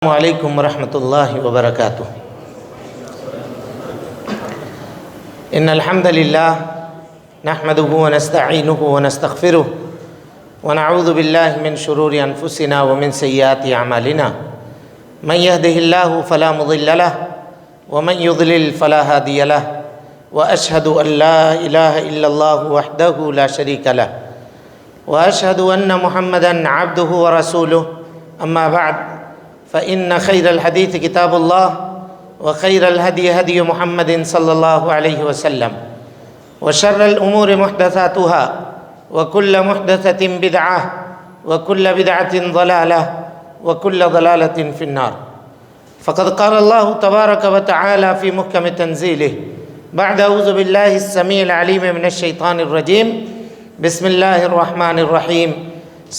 السلام علیکم ورحمۃ اللہ وبرکاتہ۔ ان الحمد للہ نحمده ونستعینه ونستغفره ونعوذ باللہ من شرور انفسنا ومن سیئات اعمالنا من يهده الله فلا مضل له ومن يضلل فلا هادي له واشهد ان لا اله الا الله وحده لا شريك له واشهد ان محمدا عبده ورسوله اما بعد فإن خير الحديث كتاب الله وخير الهدي هدي محمد صلى الله عليه وسلم وشر الأمور محدثاتها وكل محدثة بدعة وكل بدعة ضلالة وكل ضلالة في النار. فقد قال الله تبارك وتعالى في محكم تنزيله بعد أعوذ بالله السميع العليم من الشيطان الرجيم بسم الله الرحمن الرحيم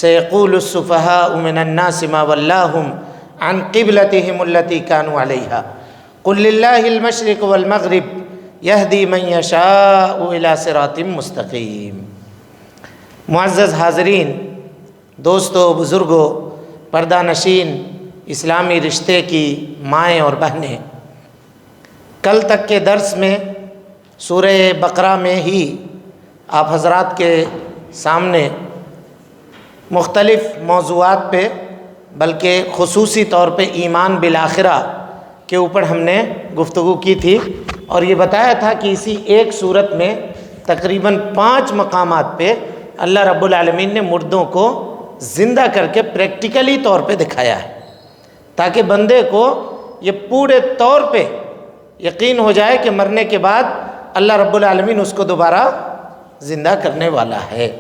سيقول السفهاء من الناس ما ولاهم عن قبلتهم التي كانوا عليها قل لله المشرق والمغرب يهدي من يشاء الى صراط مستقيم۔ معزز حاضرین، دوستو، بزرگوں، پردہ نشین، اسلامی رشتے کی مائیں اور بہنیں، کل تک کے درس میں سورہ بقرہ میں ہی آپ حضرات کے سامنے مختلف موضوعات پہ، بلکہ خصوصی طور پہ ایمان بالآخرہ کے اوپر ہم نے گفتگو کی تھی، اور یہ بتایا تھا کہ اسی ایک صورت میں تقریباً 5 مقامات پہ اللہ رب العالمین نے مردوں کو زندہ کر کے پریکٹیکلی طور پہ دکھایا ہے، تاکہ بندے کو یہ پورے طور پہ یقین ہو جائے کہ مرنے کے بعد اللہ رب العالمین اس کو دوبارہ زندہ کرنے والا ہے۔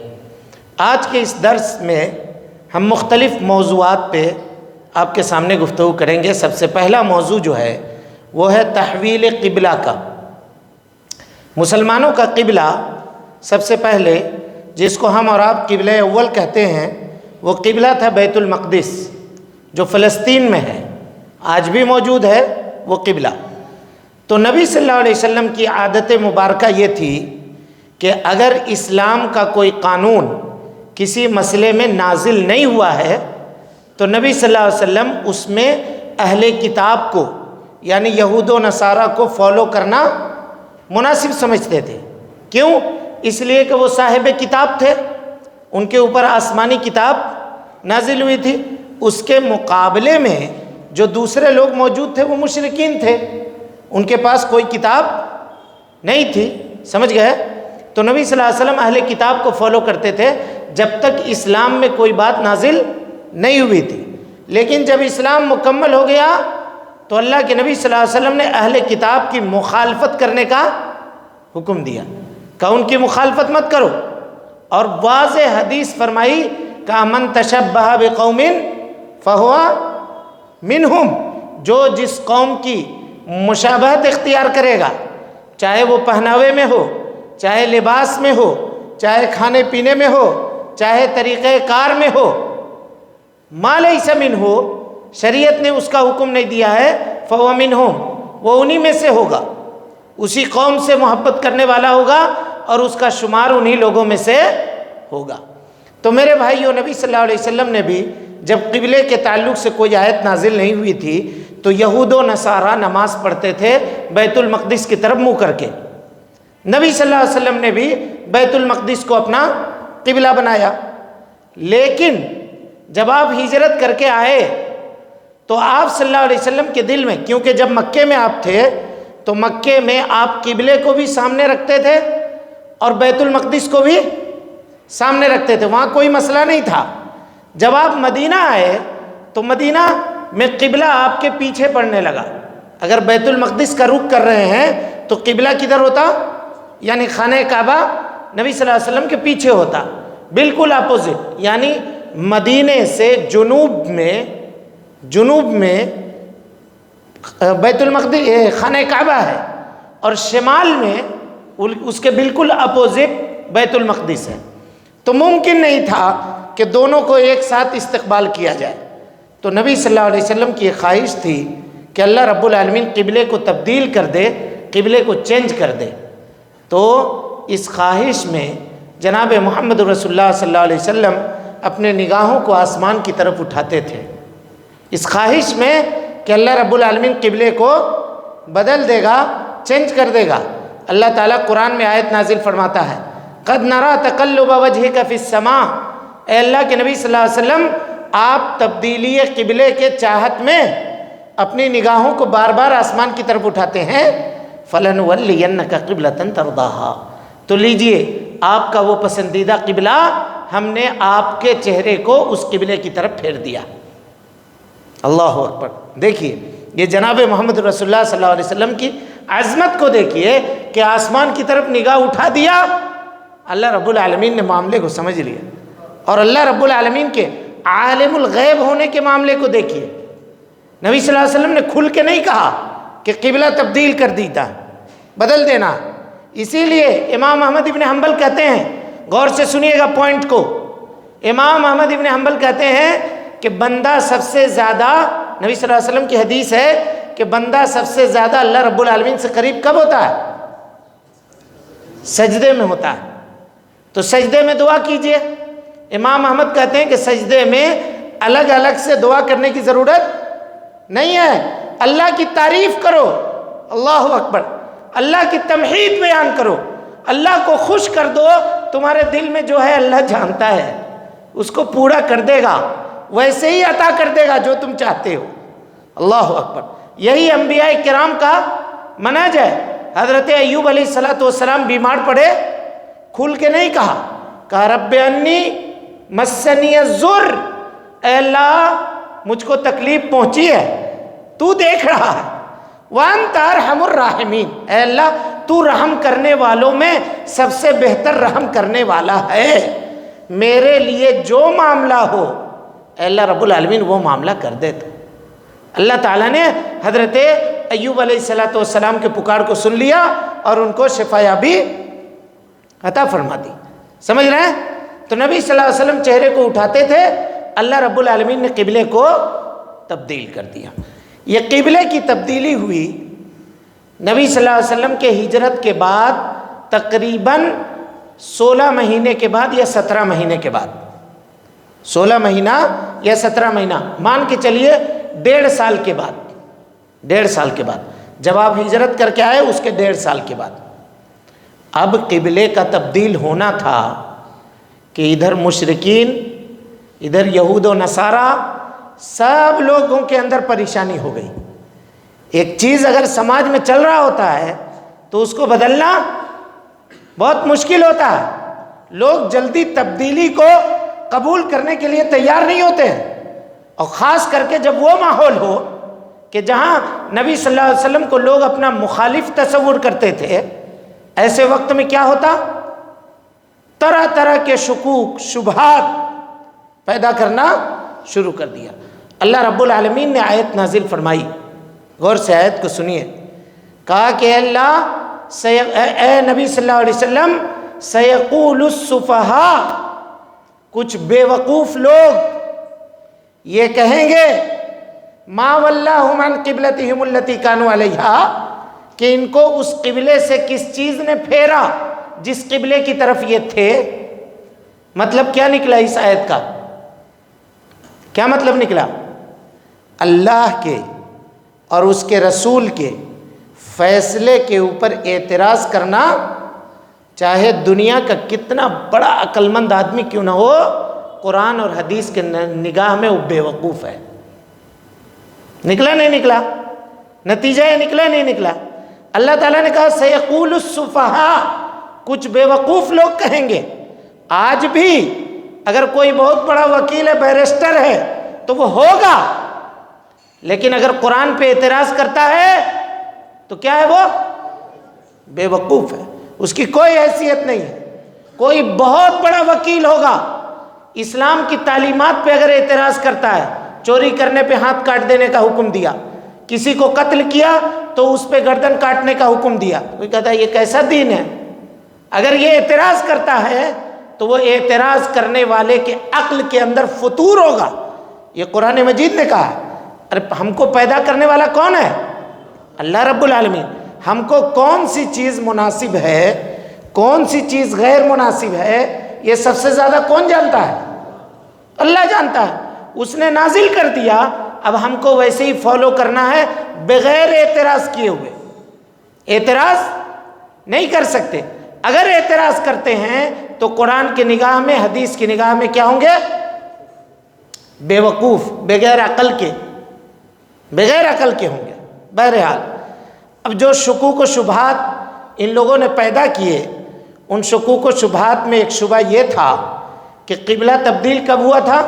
آج کے اس درس میں ہم مختلف موضوعات پہ آپ کے سامنے گفتگو کریں گے۔ سب سے پہلا موضوع جو ہے وہ ہے تحویل قبلہ کا۔ مسلمانوں کا قبلہ سب سے پہلے، جس کو ہم اور آپ قبلہ اول کہتے ہیں، وہ قبلہ تھا بیت المقدس، جو فلسطین میں ہے، آج بھی موجود ہے وہ قبلہ۔ تو نبی صلی اللہ علیہ وسلم کی عادت مبارکہ یہ تھی کہ اگر اسلام کا کوئی قانون کسی مسئلے میں نازل نہیں ہوا ہے تو نبی صلی اللہ علیہ وسلم اس میں اہل کتاب کو، یعنی یہود و نصارہ کو فالو کرنا مناسب سمجھتے تھے۔ کیوں؟ اس لیے کہ وہ صاحب کتاب تھے، ان کے اوپر آسمانی کتاب نازل ہوئی تھی۔ اس کے مقابلے میں جو دوسرے لوگ موجود تھے وہ مشرکین تھے، ان کے پاس کوئی کتاب نہیں تھی، سمجھ گئے؟ تو نبی صلی اللہ علیہ وسلم اہل کتاب کو فالو کرتے تھے جب تک اسلام میں کوئی بات نازل نہیں ہوئی تھی۔ لیکن جب اسلام مکمل ہو گیا تو اللہ کے نبی صلی اللہ علیہ وسلم نے اہل کتاب کی مخالفت کرنے کا حکم دیا کہ ان کی مخالفت مت کرو، اور واضح حدیث فرمائی کہ من تشبہ بقوم فہو منہم، جو جس قوم کی مشابہت اختیار کرے گا، چاہے وہ پہناوے میں ہو، چاہے لباس میں ہو، چاہے کھانے پینے میں ہو، چاہے طریقہ کار میں ہو، ما لیس منہ، شریعت نے اس کا حکم نہیں دیا ہے، فہو منہم، وہ انہی میں سے ہوگا، اسی قوم سے محبت کرنے والا ہوگا اور اس کا شمار انہی لوگوں میں سے ہوگا۔ تو میرے بھائیو، نبی صلی اللہ علیہ وسلم نے بھی جب قبلے کے تعلق سے کوئی آیت نازل نہیں ہوئی تھی تو یہود و نصارہ نماز پڑھتے تھے بیت المقدس کی طرف منہ کر کے۔ نبی صلی اللہ علیہ وسلم نے بھی بیت المقدس کو اپنا قبلہ بنایا، لیکن جب آپ ہجرت کر کے آئے تو آپ صلی اللہ علیہ وسلم کے دل میں، کیونکہ جب مکے میں آپ تھے تو مکے میں آپ قبلے کو بھی سامنے رکھتے تھے اور بیت المقدس کو بھی سامنے رکھتے تھے، وہاں کوئی مسئلہ نہیں تھا۔ جب آپ مدینہ آئے تو مدینہ میں قبلہ آپ کے پیچھے پڑنے لگا۔ اگر بیت المقدس کا رخ کر رہے ہیں تو قبلہ کدھر ہوتا؟ یعنی خانہ کعبہ نبی صلی اللہ علیہ وسلم کے پیچھے ہوتا، بالکل اپوزٹ، یعنی مدینے سے جنوب میں بیت المقدس خانہ کعبہ ہے، اور شمال میں اس کے بالکل اپوزٹ بیت المقدس ہے۔ تو ممکن نہیں تھا کہ دونوں کو ایک ساتھ استقبال کیا جائے۔ تو نبی صلی اللہ علیہ وسلم کی خواہش تھی کہ اللہ رب العالمین قبلے کو تبدیل کر دے، قبلے کو چینج کر دے۔ تو اس خواہش میں جناب محمد رسول اللہ صلی اللہ علیہ وسلم اپنے نگاہوں کو آسمان کی طرف اٹھاتے تھے اس خواہش میں کہ اللہ رب العالمین قبلے کو بدل دے گا، چینج کر دے گا، اللہ تعالیٰ قرآن میں آیت نازل فرماتا ہے، قد نرا تقلب وجہک فی السماء، اے اللہ کے نبی صلی اللہ علیہ وسلم آپ تبدیلی قبلے کے چاہت میں اپنی نگاہوں کو بار بار آسمان کی طرف اٹھاتے ہیں، فَلَنُوَلِّيَنَّكَ قِبْلَةً تَرْضَاهَا، تو لیجئے آپ کا وہ پسندیدہ قبلہ ہم نے آپ کے چہرے کو اس قبلے کی طرف پھیر دیا۔ اللہ اکبر۔ دیکھیے یہ جناب محمد رسول اللہ صلی اللہ علیہ وسلم کی عظمت کو دیکھیے کہ آسمان کی طرف نگاہ اٹھا دیا، اللہ رب العالمین نے معاملے کو سمجھ لیا۔ اور اللہ رب العالمین کے عالم الغیب ہونے کے معاملے کو دیکھیے، نبی صلی اللہ علیہ وسلم نے کھل کے نہیں کہا کہ قبلہ تبدیل کر دیتا، بدل دینا۔ اسی لیے امام احمد ابن حنبل کہتے ہیں، غور سے سنیے گا پوائنٹ کو، امام احمد ابن حنبل کہتے ہیں کہ بندہ سب سے زیادہ، نبی صلی اللہ علیہ وسلم کی حدیث ہے کہ بندہ سب سے زیادہ اللہ رب العالمین سے قریب کب ہوتا ہے؟ سجدے میں ہوتا ہے۔ تو سجدے میں دعا کیجئے۔ امام احمد کہتے ہیں کہ سجدے میں الگ الگ سے دعا کرنے کی ضرورت نہیں ہے، اللہ کی تعریف کرو، اللہ اکبر، اللہ کی تمحید بیان کرو، اللہ کو خوش کر دو، تمہارے دل میں جو ہے اللہ جانتا ہے، اس کو پورا کر دے گا، ویسے ہی عطا کر دے گا جو تم چاہتے ہو۔ اللہ اکبر۔ یہی انبیاء کرام کا منہج ہے۔ حضرت ایوب علیہ السلام بیمار پڑے، کھل کے نہیں کہا رب انی مسنی الضر، اے اللہ مجھ کو تکلیف پہنچی ہے، تو دیکھ رہا ہے، وانت ارحم الراحمین، اے اللہ تو رحم کرنے والوں میں سب سے بہتر رحم کرنے والا ہے، میرے لیے جو معاملہ ہو اے اللہ رب العالمین وہ معاملہ کر دے۔ تو اللہ تعالیٰ نے حضرت ایوب علیہ السلام کے پکار کو سن لیا اور ان کو شفا یابی عطا فرما دی۔ سمجھ رہے ہیں؟ تو نبی صلی اللہ علیہ وسلم چہرے کو اٹھاتے تھے، اللہ رب العالمین نے قبلے کو تبدیل کر دیا۔ یہ قبلے کی تبدیلی ہوئی نبی صلی اللہ علیہ وسلم کے ہجرت کے بعد تقریباً 16 مہینے کے بعد یا 17 مہینے کے بعد، 16 مہینہ یا 17 مہینہ مان کے چلیے، 1.5 سال کے بعد، 1.5 سال کے بعد جب آپ ہجرت کر کے آئے اس کے 1.5 سال کے بعد اب قبلے کا تبدیل ہونا تھا کہ ادھر مشرکین، ادھر یہود و نصارہ، سب لوگوں کے اندر پریشانی ہو گئی۔ ایک چیز اگر سماج میں چل رہا ہوتا ہے تو اس کو بدلنا بہت مشکل ہوتا ہے، لوگ جلدی تبدیلی کو قبول کرنے کے لیے تیار نہیں ہوتے ہیں، اور خاص کر کے جب وہ ماحول ہو کہ جہاں نبی صلی اللہ علیہ وسلم کو لوگ اپنا مخالف تصور کرتے تھے، ایسے وقت میں کیا ہوتا؟ طرح طرح کے شکوک شبہات پیدا کرنا شروع کر دیا۔ اللہ رب العالمین نے آیت نازل فرمائی، غور سے آیت کو سنیے، کہا کہ اللہ اے نبی صلی اللہ علیہ وسلم سیقول السفہاء، کچھ بے وقوف لوگ یہ کہیں گے ما ولاہم عن قبلتہم التی کانوا علیہا، کہ ان کو اس قبلے سے کس چیز نے پھیرا جس قبلے کی طرف یہ تھے۔ مطلب کیا نکلا اس آیت کا؟ کیا مطلب نکلا؟ اللہ کے اور اس کے رسول کے فیصلے کے اوپر اعتراض کرنا، چاہے دنیا کا کتنا بڑا عقل مند آدمی کیوں نہ ہو، قرآن اور حدیث کے نگاہ میں وہ بے وقوف ہے۔ نکلا نہیں نکلا؟ نتیجہ یہ نکلا نہیں نکلا؟ اللہ تعالیٰ نے کہا سیقول السفہاء، کچھ بے وقوف لوگ کہیں گے۔ آج بھی اگر کوئی بہت بڑا وکیل ہے، بیرسٹر ہے، تو وہ ہوگا، لیکن اگر قرآن پہ اعتراض کرتا ہے تو کیا ہے؟ وہ بے وقوف ہے، اس کی کوئی حیثیت نہیں ہے۔ کوئی بہت بڑا وکیل ہوگا، اسلام کی تعلیمات پہ اگر اعتراض کرتا ہے، چوری کرنے پہ ہاتھ کاٹ دینے کا حکم دیا، کسی کو قتل کیا تو اس پہ گردن کاٹنے کا حکم دیا، کوئی کہتا ہے یہ کیسا دین ہے؟ اگر یہ اعتراض کرتا ہے تو وہ اعتراض کرنے والے کے عقل کے اندر فطور ہوگا۔ یہ قرآن مجید نے کہا ہے۔ ارے ہم کو پیدا کرنے والا کون ہے؟ اللہ رب العالمین۔ ہم کو کون سی چیز مناسب ہے، کون سی چیز غیر مناسب ہے، یہ سب سے زیادہ کون جانتا ہے؟ اللہ جانتا ہے۔ اس نے نازل کر دیا اب ہم کو ویسے ہی فالو کرنا ہے بغیر اعتراض کیے ہوئے. اعتراض نہیں کر سکتے. اگر اعتراض کرتے ہیں تو قرآن کی نگاہ میں، حدیث کی نگاہ میں کیا ہوں گے؟ بے وقوف، بغیر عقل کے ہوں گے. بہرحال اب جو شکوک و شبہات ان لوگوں نے پیدا کیے، ان شکوک و شبہات میں ایک شبہ یہ تھا کہ قبلہ تبدیل کب ہوا تھا؟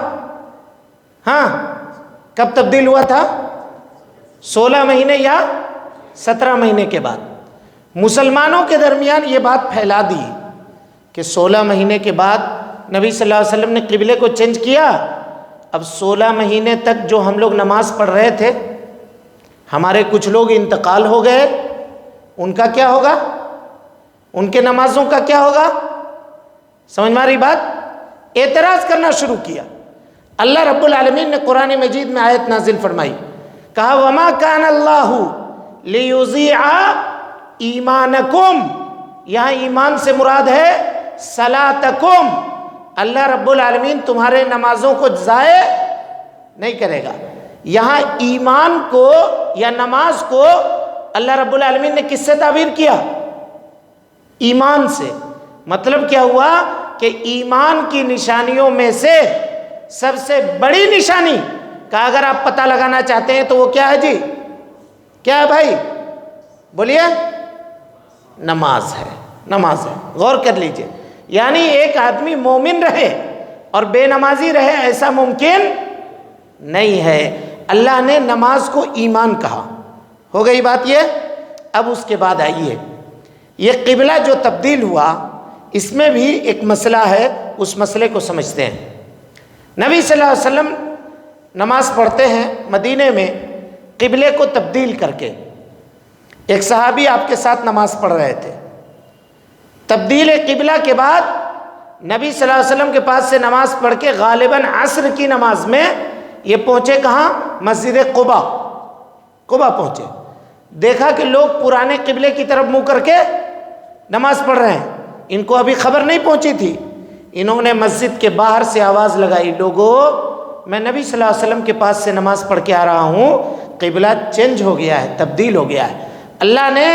ہاں، کب تبدیل ہوا تھا؟ 16 مہینے یا 17 مہینے کے بعد. مسلمانوں کے درمیان یہ بات پھیلا دی کہ 16 مہینے کے بعد نبی صلی اللہ علیہ وسلم نے قبلے کو چینج کیا. اب 16 مہینے تک جو ہم لوگ نماز پڑھ رہے تھے، ہمارے کچھ لوگ انتقال ہو گئے، ان کا کیا ہوگا؟ ان کے نمازوں کا کیا ہوگا؟ سمجھ میں آ رہی بات؟ اعتراض کرنا شروع کیا. اللہ رب العالمین نے قرآن مجید میں آیت نازل فرمائی، کہا وما کان اللہ لیضیع ایمانکم. یہاں ایمان سے مراد ہے صلاتکم. اللہ رب العالمین تمہارے نمازوں کو ضائع نہیں کرے گا. یہاں ایمان کو یا نماز کو اللہ رب العالمین نے کس سے تعبیر کیا؟ ایمان سے. مطلب کیا ہوا کہ ایمان کی نشانیوں میں سے سب سے بڑی نشانی کا اگر آپ پتہ لگانا چاہتے ہیں تو وہ کیا ہے جی؟ کیا ہے بھائی؟ بولیے. نماز ہے. نماز ہے. غور کر لیجئے. یعنی ایک آدمی مومن رہے اور بے نمازی رہے، ایسا ممکن نہیں ہے. اللہ نے نماز کو ایمان کہا. ہو گئی بات یہ. اب اس کے بعد آئیے، یہ قبلہ جو تبدیل ہوا، اس میں بھی ایک مسئلہ ہے، اس مسئلے کو سمجھتے ہیں. نبی صلی اللہ علیہ وسلم نماز پڑھتے ہیں مدینے میں قبلے کو تبدیل کر کے. ایک صحابی آپ کے ساتھ نماز پڑھ رہے تھے. تبدیل قبلہ کے بعد نبی صلی اللہ علیہ وسلم کے پاس سے نماز پڑھ کے غالباً عصر کی نماز میں یہ پہنچے کہاں؟ مسجد قباء پہنچے. دیکھا کہ لوگ پرانے قبلے کی طرف منہ کر کے نماز پڑھ رہے ہیں. ان کو ابھی خبر نہیں پہنچی تھی. انہوں نے مسجد کے باہر سے آواز لگائی، لوگوں میں نبی صلی اللہ علیہ وسلم کے پاس سے نماز پڑھ کے آ رہا ہوں، قبلہ چینج ہو گیا ہے، تبدیل ہو گیا ہے. اللہ نے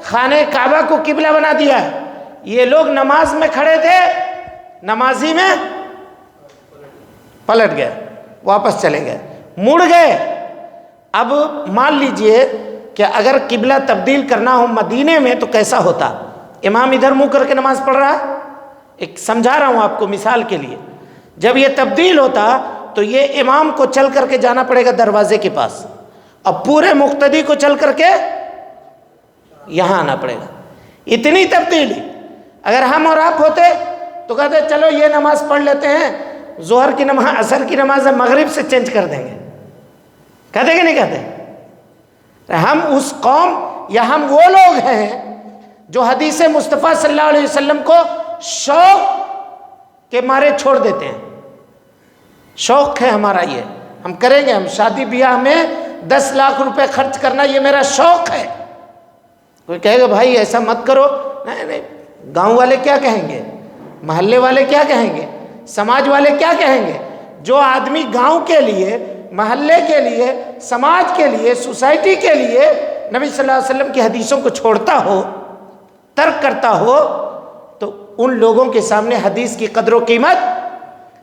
خانہ کعبہ کو قبلہ بنا دیا ہے. یہ لوگ نماز میں کھڑے تھے، نمازی میں پلٹ گئے، واپس چلے گئے، مڑ گئے. اب مان لیجئے کہ اگر قبلہ تبدیل کرنا ہو مدینے میں تو کیسا ہوتا؟ امام ادھر منہ کر کے نماز پڑھ رہا ہے. ایک سمجھا رہا ہوں آپ کو مثال کے لیے. جب یہ تبدیل ہوتا تو یہ امام کو چل کر کے جانا پڑے گا دروازے کے پاس، اور پورے مقتدی کو چل کر کے یہاں آنا پڑے گا. اتنی تبدیلی. اگر ہم اور آپ ہوتے تو کہتے چلو یہ نماز پڑھ لیتے ہیں، ظہر کی نماز، عصر کی نماز مغرب سے چینج کر دیں گے. کہتے کہ نہیں کہتے؟ ہم اس قوم یا ہم وہ لوگ ہیں جو حدیث مصطفیٰ صلی اللہ علیہ وسلم کو شوق کے مارے چھوڑ دیتے ہیں. شوق ہے ہمارا، یہ ہم کریں گے. ہم شادی بیاہ میں 10 لاکھ روپے خرچ کرنا یہ میرا شوق ہے. کوئی کہے گا بھائی ایسا مت کرو. نہیں، گاؤں والے کیا کہیں گے، محلے والے کیا کہیں گے، سماج والے کیا کہیں گے؟ جو آدمی گاؤں کے لیے، محلے کے لیے، سماج کے لیے، سوسائٹی کے لیے نبی صلی اللہ علیہ وسلم کی حدیثوں کو چھوڑتا ہو، ترک کرتا ہو، تو ان لوگوں کے سامنے حدیث کی قدر و قیمت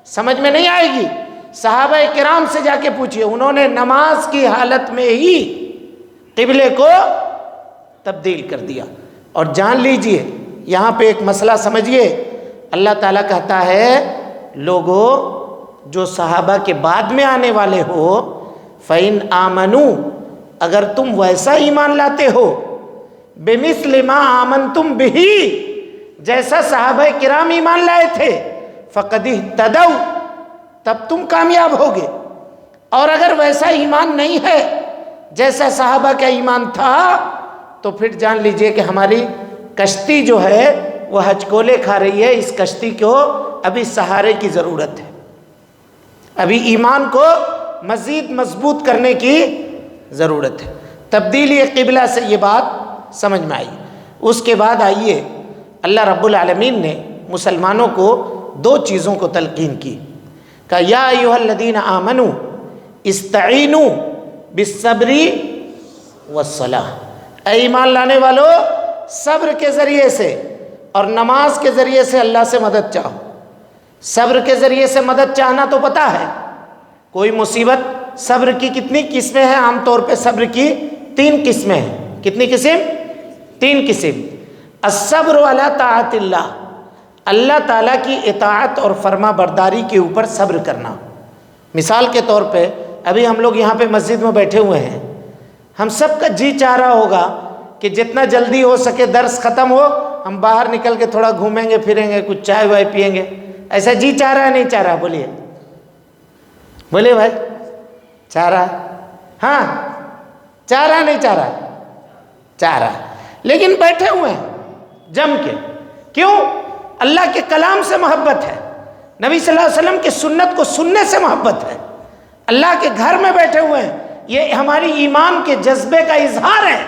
سمجھ میں نہیں آئے گی. صحابہ کرام سے جا کے پوچھئے، انہوں نے نماز کی حالت میں ہی قبلے کو تبدیل کر دیا. اور جان لیجئے یہاں پہ ایک مسئلہ سمجھئے. اللہ تعالیٰ کہتا ہے لوگوں جو صحابہ کے بعد میں آنے والے ہو، فَإِنْ آمَنُوا، اگر تم ویسا ایمان لاتے ہو، بِمِثْلِ مَا آمَنْتُمْ بِهِ، جیسا صحابہ کرام ایمان لائے تھے، فَقَدِ اهْتَدَوْا، تب تم کامیاب ہوگے. اور اگر ویسا ایمان نہیں ہے جیسا صحابہ کا ایمان تھا تو پھر جان لیجئے کہ ہماری کشتی جو ہے وہ ہچکولے کھا رہی ہے. اس کشتی کو ابھی سہارے کی ضرورت ہے، ابھی ایمان کو مزید مضبوط کرنے کی ضرورت ہے. تبدیلی قبلہ سے یہ بات سمجھ میں آئی. اس کے بعد آئیے اللہ رب العالمین نے مسلمانوں کو 2 چیزوں کو تلقین کی. کہا یا ایھا الذین آمنوا استعینوا بالصبر والصلاۃ، اے ایمان لانے والو صبر کے ذریعے سے اور نماز کے ذریعے سے اللہ سے مدد چاہو۔ صبر کے ذریعے سے مدد چاہنا تو پتہ ہے، کوئی مصیبت، صبر کی کتنی قسمیں ہیں؟ عام طور پہ صبر کی 3 قسمیں ہیں۔ کتنی قسم؟ 3 قسم۔ الصبر علی طاعت اللہ، اللہ تعالیٰ کی اطاعت اور فرما برداری کے اوپر صبر کرنا۔ مثال کے طور پہ ابھی ہم لوگ یہاں پہ مسجد میں بیٹھے ہوئے ہیں، ہم سب کا جی چاہ رہا ہوگا کہ جتنا جلدی ہو سکے درس ختم ہو، ہم باہر نکل کے تھوڑا گھومیں گے پھریں گے، کچھ چائے وائے پیئیں گے۔ ایسا جی چاہ رہا ہے نہیں چاہ رہا؟ بولیے بولیے بھائی، چاہ رہا ہے؟ ہاں چاہ رہا نہیں چاہ رہا؟ چاہ رہا ہے، لیکن بیٹھے ہوئے ہیں جم کے۔ کیوں؟ اللہ کے کلام سے محبت ہے، نبی صلی اللہ علیہ وسلم کی سنت کو سننے سے محبت ہے، اللہ کے گھر میں بیٹھے ہوئے ہیں، یہ ہماری ایمان کے جذبے کا اظہار ہے،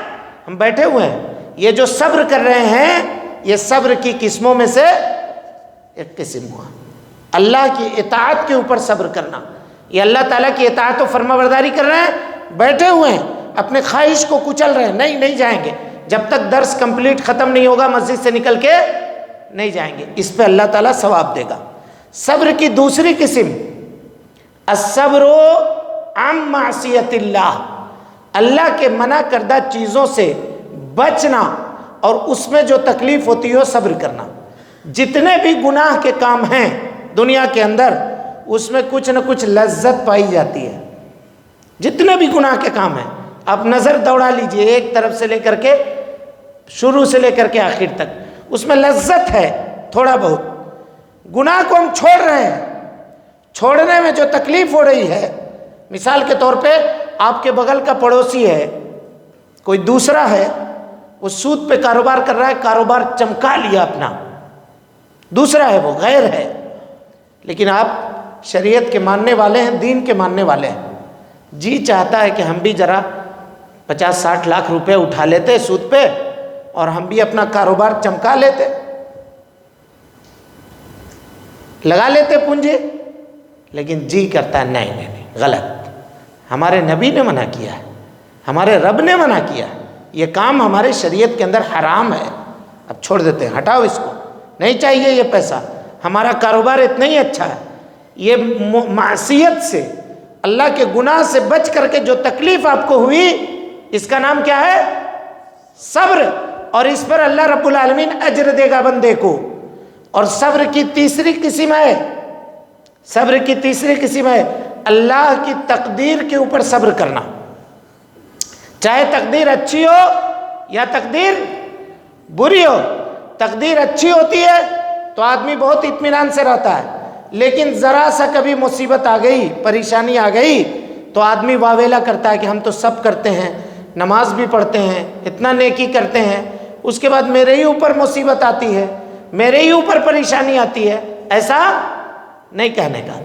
ہم بیٹھے ہوئے ہیں۔ یہ جو صبر کر رہے ہیں، یہ صبر کی قسموں میں سے ایک قسم ہوا، اللہ کی اطاعت کے اوپر صبر کرنا۔ یہ اللہ تعالیٰ کی اطاعت و فرما برداری کر رہے ہیں، بیٹھے ہوئے ہیں، اپنے خواہش کو کچل رہے ہیں، نہیں جائیں گے، جب تک درس کمپلیٹ ختم نہیں ہوگا مسجد سے نکل کے نہیں جائیں گے، اس پہ اللہ تعالیٰ ثواب دے گا۔ صبر کی دوسری قسم، الصبر عن معصیت اللہ، اللہ کے منع کردہ چیزوں سے بچنا اور اس میں جو تکلیف ہوتی ہو صبر کرنا۔ جتنے بھی گناہ کے کام ہیں دنیا کے اندر، اس میں کچھ نہ کچھ لذت پائی جاتی ہے۔ جتنے بھی گناہ کے کام ہیں، آپ نظر دوڑا لیجئے ایک طرف سے لے کر کے، شروع سے لے کر کے آخر تک، اس میں لذت ہے تھوڑا بہت۔ گناہ کو ہم چھوڑ رہے ہیں، چھوڑنے میں جو تکلیف ہو رہی ہے، مثال کے طور پہ آپ کے بغل کا پڑوسی ہے، کوئی دوسرا ہے، وہ سود پہ کاروبار کر رہا ہے، کاروبار چمکا لیا اپنا، دوسرا ہے وہ غیر ہے، لیکن آپ شریعت کے ماننے والے ہیں، دین کے ماننے والے ہیں، جی چاہتا ہے کہ ہم بھی ذرا 50-60 لاکھ روپے اٹھا لیتے سود پہ اور ہم بھی اپنا کاروبار چمکا لیتے، لگا لیتے پونجی، لیکن جی کرتا ہے نہیں، غلط، ہمارے نبی نے منع کیا ہے، ہمارے رب نے منع کیا ہے، یہ کام ہمارے شریعت کے اندر حرام ہے، اب چھوڑ دیتے ہیں، ہٹاؤ اس کو، نہیں چاہیے یہ پیسہ، ہمارا کاروبار اتنا ہی اچھا ہے۔ یہ معصیت سے، اللہ کے گناہ سے بچ کر کے جو تکلیف آپ کو ہوئی، اس کا نام کیا ہے؟ صبر، اور اس پر اللہ رب العالمین اجر دے گا بندے کو۔ اور صبر کی تیسری قسم ہے، صبر کی تیسری قسم ہے اللہ کی تقدیر کے اوپر صبر کرنا، چاہے تقدیر اچھی ہو یا تقدیر بری ہو۔ تقدیر اچھی ہوتی ہے تو آدمی بہت اطمینان سے رہتا ہے، لیکن ذرا سا کبھی مصیبت آ گئی، پریشانی آ گئی تو آدمی واویلا کرتا ہے کہ ہم تو سب کرتے ہیں، نماز بھی پڑھتے ہیں، اتنا نیکی کرتے ہیں، اس کے بعد میرے ہی اوپر مصیبت آتی ہے، میرے ہی اوپر پریشانی آتی ہے، ایسا نہیں کہنے کا۔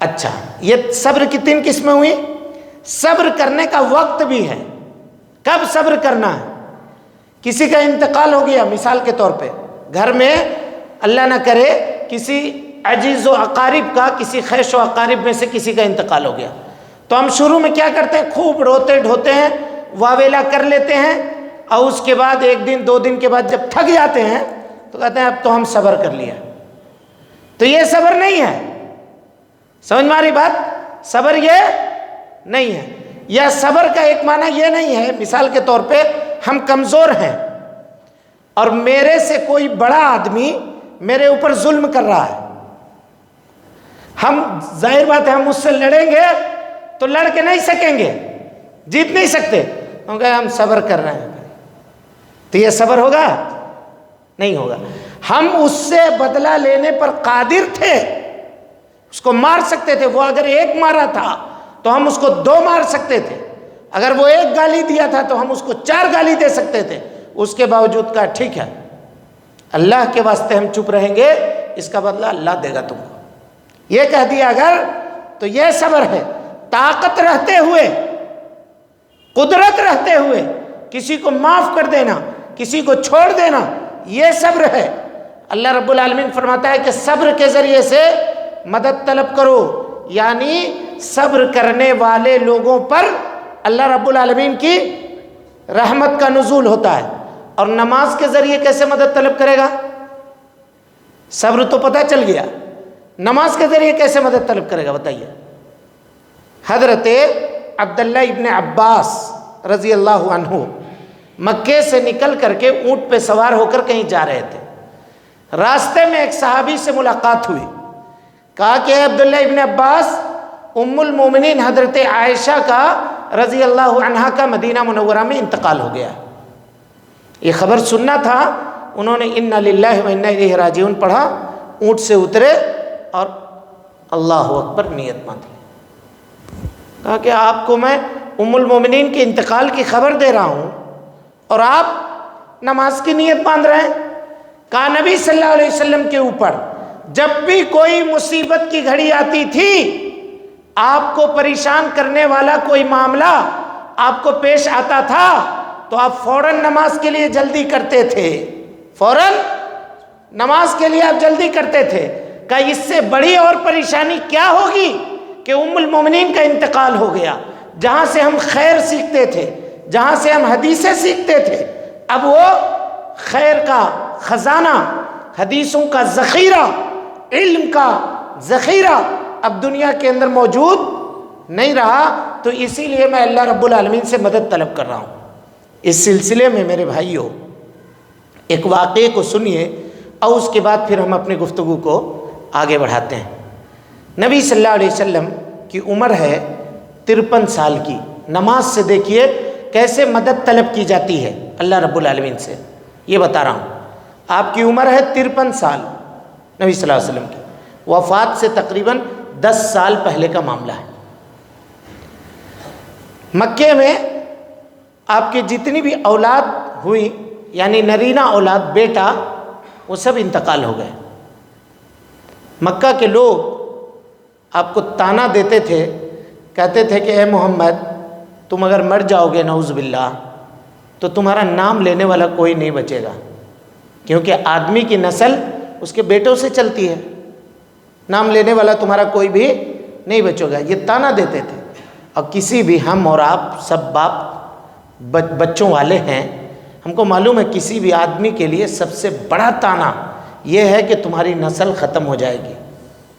اچھا، یہ صبر کی 3 قسمیں ہوئی۔ صبر کرنے کا وقت بھی ہے، کب صبر کرنا ہے؟ کسی کا انتقال ہو گیا، مثال کے طور پہ گھر میں اللہ نہ کرے کسی عزیز و اقارب کا، کسی خیش و اقارب میں سے کسی کا انتقال ہو گیا، تو ہم شروع میں کیا کرتے ہیں؟ خوب روتے ڈھوتے ہیں، واویلا کر لیتے ہیں، اور اس کے بعد 1 دن 2 دن کے بعد جب تھک جاتے ہیں تو کہتے ہیں اب تو ہم صبر کر لیا۔ تو یہ صبر نہیں ہے، سمجھ میں آ رہی بات؟ صبر یہ نہیں ہے۔ یا صبر کا ایک معنی یہ نہیں ہے، مثال کے طور پہ ہم کمزور ہیں اور میرے سے کوئی بڑا آدمی میرے اوپر ظلم کر رہا ہے، ہم ظاہر بات ہے ہم اس سے لڑیں گے تو لڑ کے نہیں سکیں گے، جیت نہیں سکتے، کیونکہ ہم صبر کر رہے ہیں، تو یہ صبر ہوگا؟ نہیں ہوگا۔ ہم اس سے بدلہ لینے پر قادر تھے، اس کو مار سکتے تھے، وہ اگر 1 مارا تھا تو ہم اس کو 2 مار سکتے تھے، اگر وہ 1 گالی دیا تھا تو ہم اس کو 4 گالی دے سکتے تھے، اس کے باوجود کہا ٹھیک ہے اللہ کے واسطے ہم چپ رہیں گے، اس کا بدلہ اللہ دے گا تم کو، یہ کہہ دیا اگر، تو یہ صبر ہے۔ طاقت رہتے ہوئے، قدرت رہتے ہوئے کسی کو معاف کر دینا، کسی کو چھوڑ دینا، یہ صبر ہے۔ اللہ رب العالمین فرماتا ہے کہ صبر کے ذریعے سے مدد طلب کرو، یعنی صبر کرنے والے لوگوں پر اللہ رب العالمین کی رحمت کا نزول ہوتا ہے۔ اور نماز کے ذریعے کیسے مدد طلب کرے گا؟ صبر تو پتہ چل گیا، نماز کے ذریعے کیسے مدد طلب کرے گا بتائیے؟ حضرت عبداللہ ابن عباس رضی اللہ عنہ مکے سے نکل کر کے اونٹ پہ سوار ہو کر کہیں جا رہے تھے۔ راستے میں ایک صحابی سے ملاقات ہوئی، کہا کہ اے عبداللہ ابن عباس، ام المومنین حضرت عائشہ کا رضی اللہ عنہا کا مدینہ منورہ میں انتقال ہو گیا۔ یہ خبر سننا تھا، انہوں نے انا للہ و انا الیہ راجعون پڑھا، اونٹ سے اترے اور اللہ اکبر نیت باندھی۔ کہا کہ آپ کو میں ام المومنین کے انتقال کی خبر دے رہا ہوں اور آپ نماز کی نیت باندھ رہے ہیں۔ کہا نبی صلی اللہ علیہ وسلم کے اوپر جب بھی کوئی مصیبت کی گھڑی آتی تھی، آپ کو پریشان کرنے والا کوئی معاملہ آپ کو پیش آتا تھا تو آپ فوراً نماز کے لیے جلدی کرتے تھے، فوراً نماز کے لیے آپ جلدی کرتے تھے۔ کہ اس سے بڑی اور پریشانی کیا ہوگی کہ ام المومنین کا انتقال ہو گیا، جہاں سے ہم خیر سیکھتے تھے، جہاں سے ہم حدیثیں سیکھتے تھے، اب وہ خیر کا خزانہ، حدیثوں کا ذخیرہ، علم کا ذخیرہ اب دنیا کے اندر موجود نہیں رہا۔ تو اسی لیے میں اللہ رب العالمین سے مدد طلب کر رہا ہوں۔ اس سلسلے میں میرے بھائیوں ایک واقعے کو سنیے اور اس کے بعد پھر ہم اپنی گفتگو کو آگے بڑھاتے ہیں۔ نبی صلی اللہ علیہ وسلم کی عمر ہے 53 سال کی۔ نماز سے دیکھیے کیسے مدد طلب کی جاتی ہے اللہ رب العالمین سے، یہ بتا رہا ہوں۔ آپ کی عمر ہے 53 سال نبی صلی اللہ علیہ وسلم کی، وفات سے تقریباً 10 سال پہلے کا معاملہ ہے۔ مکے میں آپ کی جتنی بھی اولاد ہوئی، یعنی نرینہ اولاد، بیٹا، وہ سب انتقال ہو گئے۔ مکہ کے لوگ آپ کو تانا دیتے تھے، کہتے تھے کہ اے محمد، تم اگر مر جاؤ گے نعوذ باللہ تو تمہارا نام لینے والا کوئی نہیں بچے گا، کیونکہ آدمی کی نسل اس کے بیٹوں سے چلتی ہے، نام لینے والا تمہارا کوئی بھی نہیں بچے گا، یہ تانا دیتے تھے۔ اور کسی بھی، ہم اور آپ سب باپ بچوں والے ہیں، ہم کو معلوم ہے کسی بھی آدمی کے لیے سب سے بڑا تانا یہ ہے کہ تمہاری نسل ختم ہو جائے گی،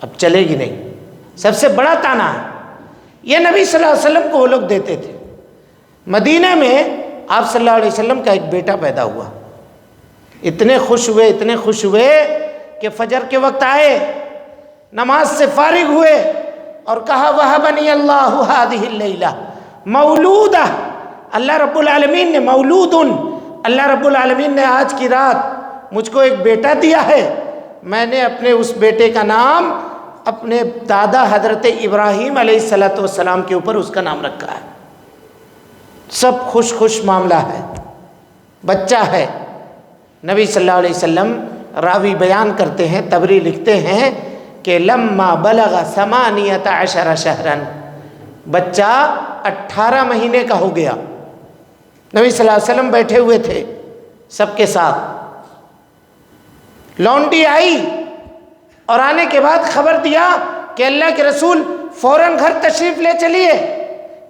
اب چلے گی نہیں، سب سے بڑا تانا ہے۔ یہ نبی صلی اللہ علیہ وسلم کو وہ لوگ دیتے تھے۔ مدینہ میں آپ صلی اللہ علیہ وسلم کا ایک بیٹا پیدا ہوا، اتنے خوش ہوئے، اتنے خوش ہوئے کہ فجر کے وقت آئے، نماز سے فارغ ہوئے اور کہا وَهَبَنِيَ اللَّهُ هَذِهِ اللَّيْلَةَ مولودہ، اللہ رب العالمین نے، مولود، اللہ رب العالمین نے آج کی رات مجھ کو ایک بیٹا دیا ہے، میں نے اپنے اس بیٹے کا نام اپنے دادا حضرت ابراہیم علیہ السلام کے اوپر اس کا نام رکھا ہے۔ سب خوش خوش معاملہ ہے، بچہ ہے۔ نبی صلی اللہ علیہ وسلم، راوی بیان کرتے ہیں، تبری لکھتے ہیں کہ لما بلغ 18 شہرا، بچہ 18 مہینے کا ہو گیا۔ نبی صلی اللہ علیہ وسلم بیٹھے ہوئے تھے سب کے ساتھ، لونڈی آئی اور آنے کے بعد خبر دیا کہ اللہ کے رسول فوراً گھر تشریف لے چلیے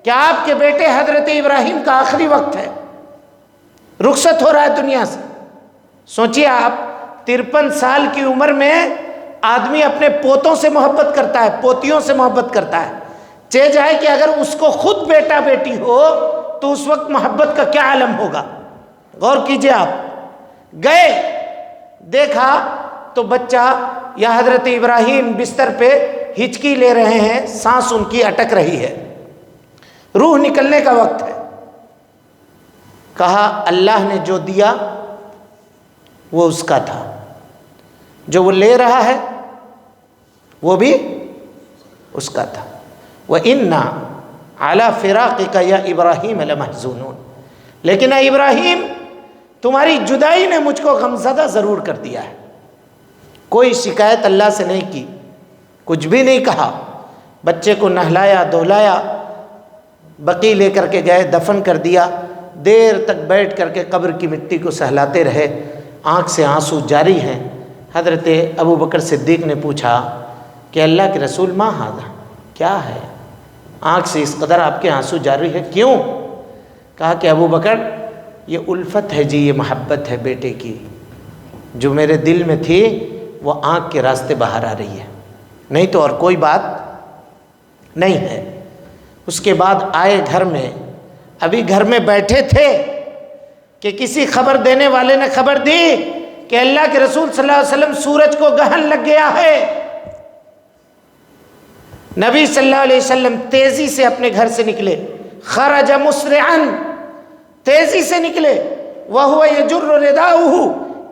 کہ آپ کے بیٹے حضرت ابراہیم کا آخری وقت ہے، رخصت ہو رہا ہے دنیا سے۔ سوچیے آپ، 53 سال کی عمر میں آدمی اپنے پوتوں سے محبت کرتا ہے، پوتیوں سے محبت کرتا ہے، چہ جائے کہ اگر اس کو خود بیٹا بیٹی ہو تو اس وقت محبت کا کیا عالم ہوگا۔ غور کیجئے آپ، گئے، دیکھا تو بچہ یا حضرت ابراہیم بستر پہ ہچکی لے رہے ہیں، سانس ان کی اٹک رہی ہے، روح نکلنے کا وقت ہے۔ کہا اللہ نے جو دیا وہ اس کا تھا، جو وہ لے رہا ہے وہ بھی اس کا تھا۔ وَإِنَّا عَلَى فِرَاقِكَ يَا إِبْرَاهِيمَ لَمَحْزُونُونَ، لیکن اے ابراہیم، تمہاری جدائی نے مجھ کو غمزدہ ضرور کر دیا ہے۔ کوئی شکایت اللہ سے نہیں کی، کچھ بھی نہیں کہا، بچے کو نہلایا دھلایا، بقی لے کر کے گئے، دفن کر دیا، دیر تک بیٹھ کر کے قبر کی مٹی کو سہلاتے رہے، آنکھ سے آنسو جاری ہیں۔ حضرت ابو بکر صدیق نے پوچھا کہ اللہ کے رسول ما ھذا، کیا ہے؟ آنکھ سے اس قدر آپ کے آنسو جاری ہے، کیوں؟ کہا کہ ابو بکر یہ الفت ہے جی، یہ محبت ہے بیٹے کی، جو میرے دل میں تھی وہ آنکھ کے راستے باہر آ رہی ہے، نہیں تو اور کوئی بات نہیں ہے۔ اس کے بعد آئے گھر میں، ابھی گھر میں بیٹھے تھے کہ کسی خبر دینے والے نے خبر دی کہ اللہ کے رسول صلی اللہ علیہ وسلم سورج کو گرہن لگ گیا ہے۔ نبی صلی اللہ علیہ وسلم تیزی سے اپنے گھر سے نکلے، خرج مسرعا، تیزی سے نکلے، وہو یجر رداؤہ،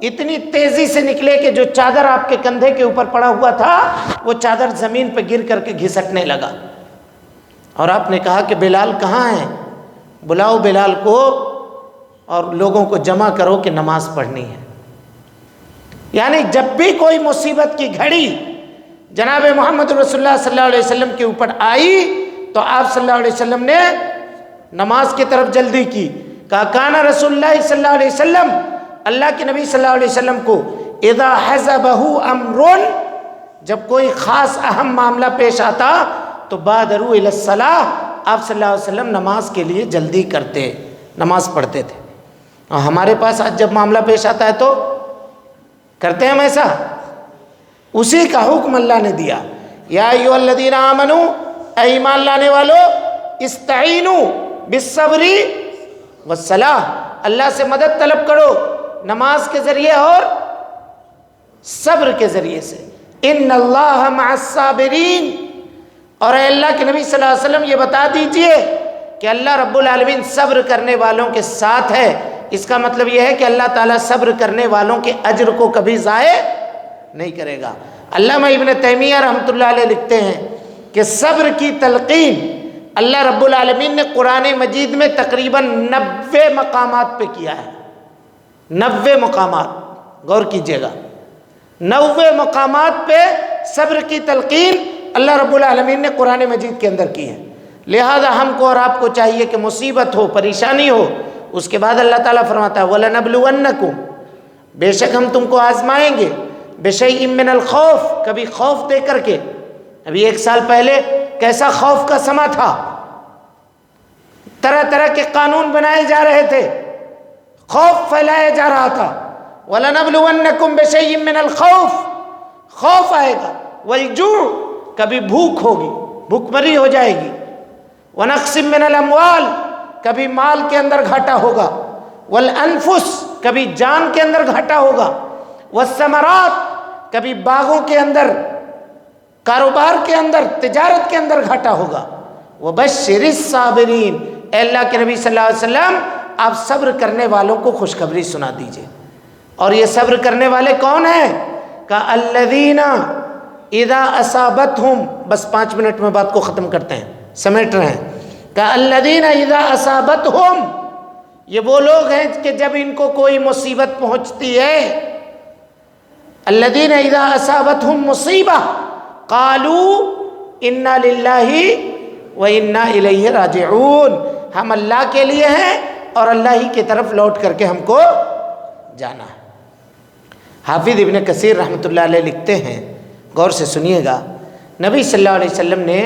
اتنی تیزی سے نکلے کہ جو چادر آپ کے کندھے کے اوپر پڑا ہوا تھا وہ چادر زمین پہ گر کر کے گھسٹنے لگا، اور آپ نے کہا کہ بلال کہاں ہیں؟ بلاؤ بلال کو اور لوگوں کو جمع کرو کہ نماز پڑھنی ہے۔ یعنی جب بھی کوئی مصیبت کی گھڑی جناب محمد رسول اللہ صلی اللہ علیہ وسلم کے اوپر آئی تو آپ صلی اللہ علیہ وسلم نے نماز کی طرف جلدی کی۔ کہا کانا رسول اللہ صلی اللہ علیہ وسلم، اللہ کے نبی صلی اللہ علیہ وسلم کو اذا حزبہ امر، جب کوئی خاص اہم معاملہ پیش آتا تو بادروا الی الصلاۃ، آپ صلی اللہ علیہ وسلم نماز کے لیے جلدی کرتے، نماز پڑھتے تھے۔ اور ہمارے پاس آج جب معاملہ پیش آتا ہے تو کرتے ہیں ہم ایسا؟ اسی کا حکم اللہ نے دیا، یا ایھا الذین آمنوا، اے ایمان لانے والو، استعینوا بالصبر والصلاۃ، اللہ سے مدد طلب کرو نماز کے ذریعے اور صبر کے ذریعے سے، ان اللہ مع الصابرین، اور اے اللہ کے نبی صلی اللہ علیہ وسلم یہ بتا دیجئے کہ اللہ رب العالمین صبر کرنے والوں کے ساتھ ہے۔ اس کا مطلب یہ ہے کہ اللہ تعالیٰ صبر کرنے والوں کے اجر کو کبھی ضائع نہیں کرے گا۔ علامہ ابن تیمیہ رحمۃ اللہ علیہ لکھتے ہیں کہ صبر کی تلقین اللہ رب العالمین نے قرآن مجید میں تقریباً 90 مقامات پہ کیا ہے، 90 مقامات، غور کیجئے گا، 90 مقامات پہ صبر کی تلقین اللہ رب العالمین نے قرآن مجید کے اندر کی ہے۔ لہذا ہم کو اور آپ کو چاہیے کہ مصیبت ہو، پریشانی ہو، اس کے بعد اللہ تعالیٰ فرماتا ہے وَلَنَبْلُوَنَّكُمْ، بے شک ہم تم کو آزمائیں گے، بِشَيْءٍ مِّنَ الْخَوْفِ، کبھی خوف دے کر کے۔ ابھی 1 سال پہلے کیسا خوف کا سما تھا، طرح طرح کے قانون بنائے جا رہے تھے، خوف پھیلایا جا رہا تھا۔ وَلَنَبْلُوَنَّكُمْ بِشَيْءٍ مِّنَ الْخَوْفِ، خوف آئے گا، وَالْجُوعِ، کبھی بھوک ہوگی، بھوک مری ہو جائے گی، وَنَقْصٍ مِّنَ الْأَمْوَالِ، کبھی مال کے اندر گھاٹا ہوگا، والانفس، کبھی جان کے اندر گھاٹا ہوگا، والثمرات، کبھی باغوں کے اندر، کاروبار کے اندر، تجارت کے اندر گھاٹا ہوگا، وبشر الصابرین، اے اللہ کے نبی صلی اللہ علیہ وسلم آپ صبر کرنے والوں کو خوشخبری سنا دیجئے۔ اور یہ صبر کرنے والے کون ہیں؟ کہ الذین اذا اصابتہم، بس 5 منٹ میں بات کو ختم کرتے ہیں، سمیٹ رہے ہیں، کہ الذین اذا اصابتہم، یہ وہ لوگ ہیں کہ جب ان کو کوئی مصیبت پہنچتی ہے، الذین اذا اصابتہم مصیبہ قالوا انا للہ و انا الیہ راجعون، ہم اللہ کے لیے ہیں اور اللہ ہی کی طرف لوٹ کر کے ہم کو جانا ہے۔ حافظ ابن کثیر رحمۃ اللہ علیہ لکھتے ہیں، غور سے سنیے گا، نبی صلی اللہ علیہ وسلم نے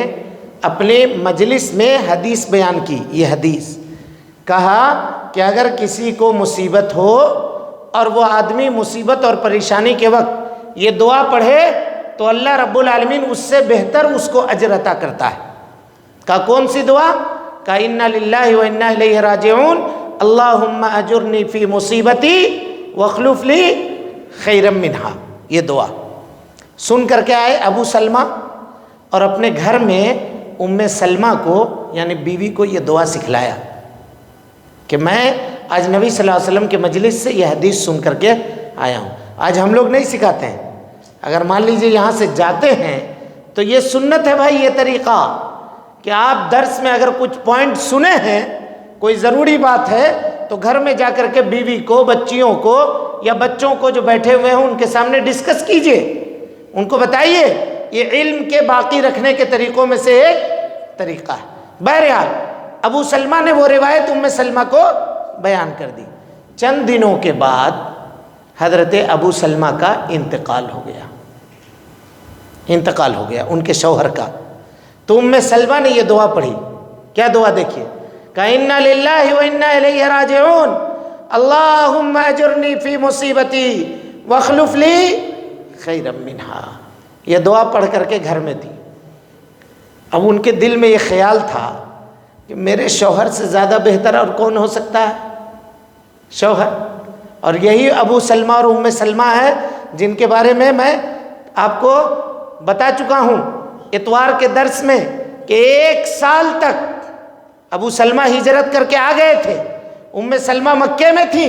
اپنے مجلس میں حدیث بیان کی، یہ حدیث کہا کہ اگر کسی کو مصیبت ہو اور وہ آدمی مصیبت اور پریشانی کے وقت یہ دعا پڑھے تو اللہ رب العالمین اس سے بہتر اس کو اجر عطا کرتا ہے۔ کہا کون سی دعا؟ کہا انا للہ و انا الیہ راجعون، اللہم اجرنی فی مصیبتی واخلف لی خیرا منہا، یہ دعا سن کر کے آئے ابو سلمہ اور اپنے گھر میں ام سلمہ کو یعنی بیوی کو یہ دعا سکھلایا کہ میں آج نبی صلی اللہ علیہ وسلم کے مجلس سے یہ حدیث سن کر کے آیا ہوں۔ آج ہم لوگ نہیں سکھاتے ہیں، اگر مان لیجئے یہاں سے جاتے ہیں تو یہ سنت ہے بھائی، یہ طریقہ کہ آپ درس میں اگر کچھ پوائنٹ سنے ہیں، کوئی ضروری بات ہے تو گھر میں جا کر کے بیوی کو، بچیوں کو یا بچوں کو جو بیٹھے ہوئے ہیں ان کے سامنے ڈسکس کیجئے، ان کو بتائیے، یہ علم کے باقی رکھنے کے طریقوں میں سے ایک طریقہ ہے۔ بہرحال ابو سلمہ نے وہ روایت ام سلمہ کو بیان کر دی۔ چند دنوں کے بعد حضرت ابو سلمہ کا انتقال ہو گیا، انتقال ہو گیا ان کے شوہر کا۔ تو ام سلمہ نے یہ دعا پڑھی. کیا دعا دیکھیے, کہ انا للہ و انا الیہ راجعون اللہم اجرنی فی مصیبتی واخلف لی خیرا منہا. یہ دعا پڑھ کر کے گھر میں تھی. اب ان کے دل میں یہ خیال تھا کہ میرے شوہر سے زیادہ بہتر اور کون ہو سکتا ہے, شوہر. اور یہی ابو سلمہ اور ام سلمہ ہے جن کے بارے میں آپ کو بتا چکا ہوں اتوار کے درس میں کہ 1 سال تک ابو سلمہ ہجرت کر کے آ گئے تھے, ام سلمہ مکے میں تھی.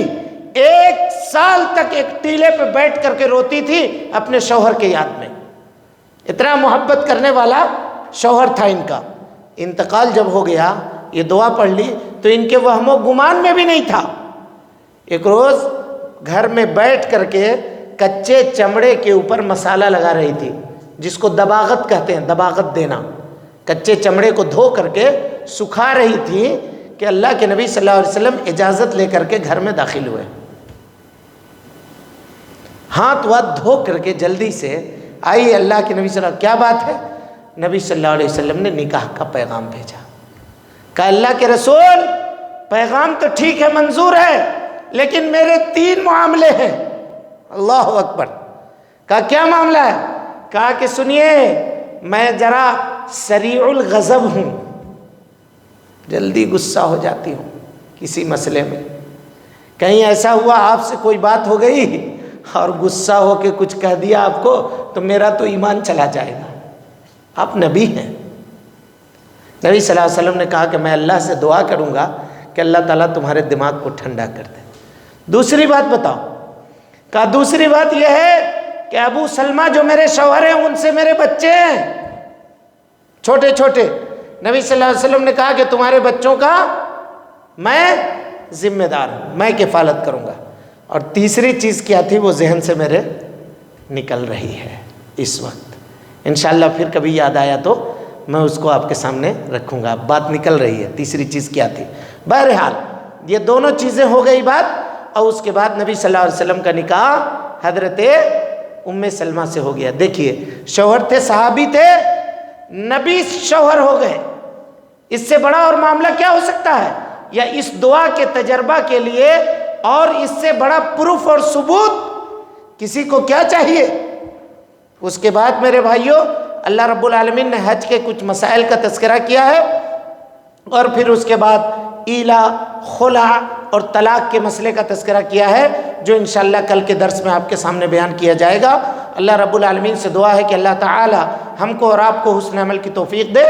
1 سال تک ایک ٹیلے پہ بیٹھ کر کے روتی تھی اپنے شوہر کے یاد میں. اتنا محبت کرنے والا شوہر تھا ان کا. انتقال جب ہو گیا, یہ دعا پڑھ لی تو ان کے وہم و گمان میں بھی نہیں تھا. ایک روز گھر میں بیٹھ کر کے کچے چمڑے کے اوپر مسالہ لگا رہی تھی, جس کو دباغت کہتے ہیں, دباغت دینا. کچے چمڑے کو دھو کر کے سکھا رہی تھی کہ اللہ کے نبی صلی اللہ علیہ وسلم اجازت لے کر کے گھر میں داخل ہوئے. ہاتھ دھو کر کے جلدی سے آئی اللہ کے نبی صلی اللہ علیہ وسلم. کیا بات ہے؟ نبی صلی اللہ علیہ وسلم نے نکاح کا پیغام بھیجا. کہا اللہ کے رسول, پیغام تو ٹھیک ہے, منظور ہے, لیکن میرے 3 معاملے ہیں. اللہ اکبر. کہا کیا معاملہ ہے؟ کہا کہ سنیے, میں ذرا سریع الغضب ہوں, جلدی غصہ ہو جاتی ہوں کسی مسئلے میں. کہیں ایسا ہوا آپ سے کوئی بات ہو گئی اور غصہ ہو کے کچھ کہہ دیا آپ کو تو میرا تو ایمان چلا جائے گا. آپ نبی ہیں. نبی صلی اللہ علیہ وسلم نے کہا کہ میں اللہ سے دعا کروں گا کہ اللہ تعالیٰ تمہارے دماغ کو ٹھنڈا کر دے. دوسری بات بتاؤ. کہا دوسری بات یہ ہے کہ ابو سلمہ جو میرے شوہر ہیں ان سے میرے بچے ہیں چھوٹے چھوٹے. نبی صلی اللہ علیہ وسلم نے کہا کہ تمہارے بچوں کا میں ذمہ دار ہوں, میں کفالت کروں گا. اور تیسری چیز کیا تھی وہ ذہن سے میرے نکل رہی ہے اس وقت. انشاءاللہ پھر کبھی یاد آیا تو میں اس کو آپ کے سامنے رکھوں گا. بات نکل رہی ہے تیسری چیز کیا تھی. بہرحال یہ دونوں چیزیں ہو گئی بات. اور اس کے بعد نبی صلی اللہ علیہ وسلم کا نکاح حضرت ام سلمہ سے ہو گیا. دیکھیے, شوہر تھے, صحابی تھے, نبی شوہر ہو گئے. اس سے بڑا اور معاملہ کیا ہو سکتا ہے؟ یا اس دعا کے تجربہ کے لیے اور اس سے بڑا پروف اور ثبوت کسی کو کیا چاہیے؟ اس کے بعد میرے بھائیوں, اللہ رب العالمین نے حج کے کچھ مسائل کا تذکرہ کیا ہے, اور پھر اس کے بعد ایلا, خلع اور طلاق کے مسئلے کا تذکرہ کیا ہے, جو انشاءاللہ کل کے درس میں آپ کے سامنے بیان کیا جائے گا. اللہ رب العالمین سے دعا ہے کہ اللہ تعالی ہم کو اور آپ کو حسن عمل کی توفیق دے,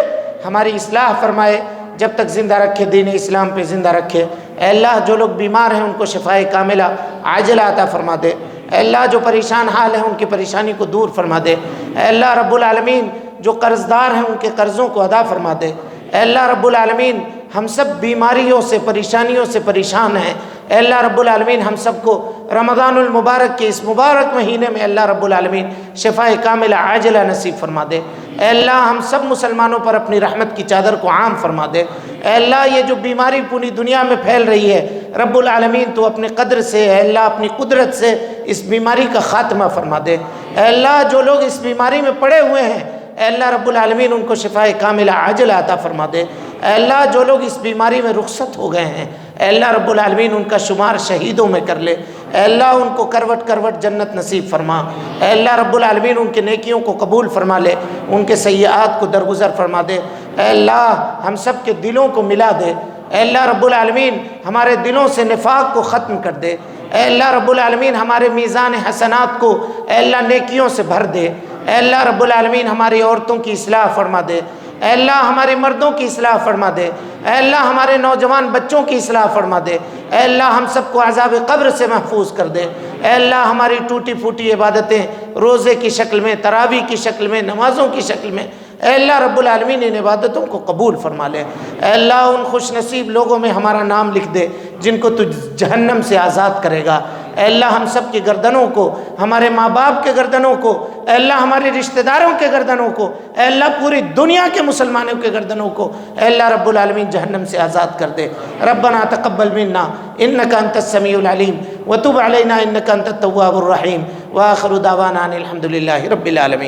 ہماری اصلاح فرمائے, جب تک زندہ رکھے, دین اسلام پہ زندہ رکھے. اے اللہ جو لوگ بیمار ہیں ان کو شفائے کاملہ عاجلہ عطا فرما دے. اے اللہ جو پریشان حال ہیں ان کی پریشانی کو دور فرما دے. اے اللہ رب العالمین جو قرض دار ہیں ان کے قرضوں کو ادا فرما دے. اے اللہ رب العالمین ہم سب بیماریوں سے, پریشانیوں سے پریشان ہیں. اے اللہ رب العالمین ہم سب کو رمضان المبارک کے اس مبارک مہینے میں اللہ رب العالمین شفائے کاملہ عاجلہ نصیب فرما دے. اے اللہ ہم سب مسلمانوں پر اپنی رحمت کی چادر کو عام فرما دے. اے اللہ یہ جو بیماری پوری دنیا میں پھیل رہی ہے, رب العالمین تو اپنے قدر سے, اے اللہ اپنی قدرت سے اس بیماری کا خاتمہ فرما دے. اے اللہ جو لوگ اس بیماری میں پڑے ہوئے ہیں, اے اللہ رب العالمین ان کو شفائے کاملہ عاجلہ عطا فرما دے. اے اللہ جو لوگ اس بیماری میں رخصت ہو گئے ہیں, اے اللہ رب العالمین ان کا شمار شہیدوں میں کر لے. اے اللہ ان کو کروٹ کروٹ جنت نصیب فرما. اے اللہ رب العالمین ان کے نیکیوں کو قبول فرما لے, ان کے سیئات کو درگزر فرما دے. اے اللہ ہم سب کے دلوں کو ملا دے. اے اللہ رب العالمین ہمارے دلوں سے نفاق کو ختم کر دے. اے اللہ رب العالمین ہمارے میزان حسنات کو اے اللہ نیکیوں سے بھر دے. اے اللہ رب العالمین ہماری عورتوں کی اصلاح فرما دے. اے اللہ ہمارے مردوں کی اصلاح فرما دے. اے اللہ ہمارے نوجوان بچوں کی اصلاح فرما دے. اے اللہ ہم سب کو عذاب قبر سے محفوظ کر دے. اے اللہ ہماری ٹوٹی پھوٹی عبادتیں روزے کی شکل میں, تراویح کی شکل میں, نمازوں کی شکل میں, اے اللہ رب العالمین ان عبادتوں کو قبول فرما لے. اے اللہ ان خوش نصیب لوگوں میں ہمارا نام لکھ دے جن کو تو جہنم سے آزاد کرے گا. اے اللہ ہم سب کی گردنوں کو, ہمارے ماں باپ کے گردنوں کو, اے اللہ ہمارے رشتہ داروں کے گردنوں کو, اے اللہ پوری دنیا کے مسلمانوں کے گردنوں کو اے اللہ رب العالمین جہنم سے آزاد کر دے. ربنا تقبل منا انک انت السمیع العلیم وتب علینا انک انت التواب الرحیم. وآخر دعوانا ان الحمد للہ رب العالمین.